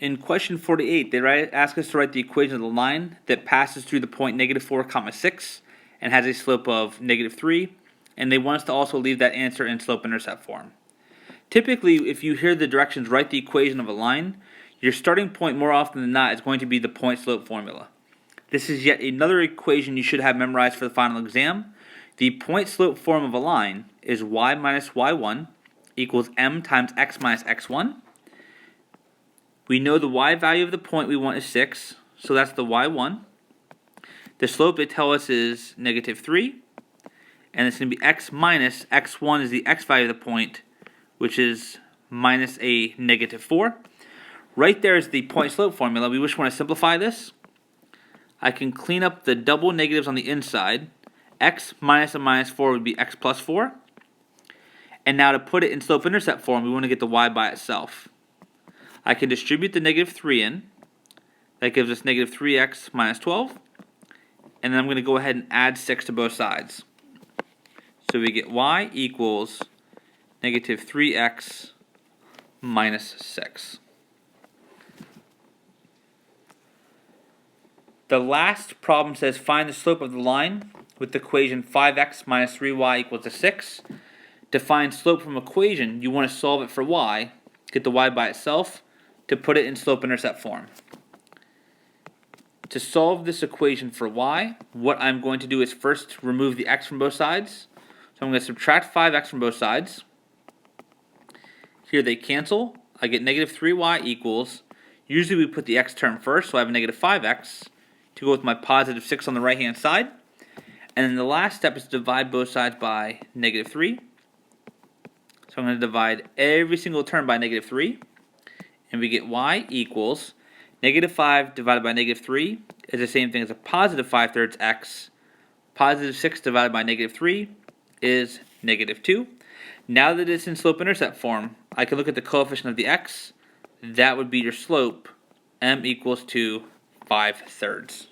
In question 48, they ask us to write the equation of the line that passes through the point -4, 6 and has a slope of -3, and they want us to also leave that answer in slope-intercept form. Typically, if you hear the directions write the equation of a line, your starting point more often than not is going to be the point-slope formula. This is yet another equation you should have memorized for the final exam. The point-slope form of a line is y minus y1 equals m times x minus x1. We know the y value of the point we want is 6, so that's the y1. The slope they tell us is -3, and it's going to be x minus x1 is the x value of the point, which is minus a -4. Right there is the point-slope formula. We just want to simplify this. I can clean up the double negatives on the inside. X minus a -4 would be x plus 4. And now to put it in slope-intercept form, we want to get the y by itself. I can distribute the -3 in. That gives us -3x minus 12. And then I'm going to go ahead and add 6 to both sides. So we get y equals -3x minus 6. The last problem says find the slope of the line with the equation 5x minus 3y equals to 6. To find slope from equation, you want to solve it for y, get the y by itself, to put it in slope-intercept form. To solve this equation for y, what I'm going to do is first remove the x from both sides. So I'm going to subtract 5x from both sides. Here they cancel. I get -3y equals, usually we put the x term first, so I have a -5x to go with my positive 6 on the right hand side. And then the last step is to divide both sides by -3. So I'm going to divide every single term by -3. And we get y equals -5 divided by -3 is the same thing as a positive 5/3 x. Positive 6 divided by -3 is -2. Now that it's in slope-intercept form, I can look at the coefficient of the x. That would be your slope, m equals to 5/3.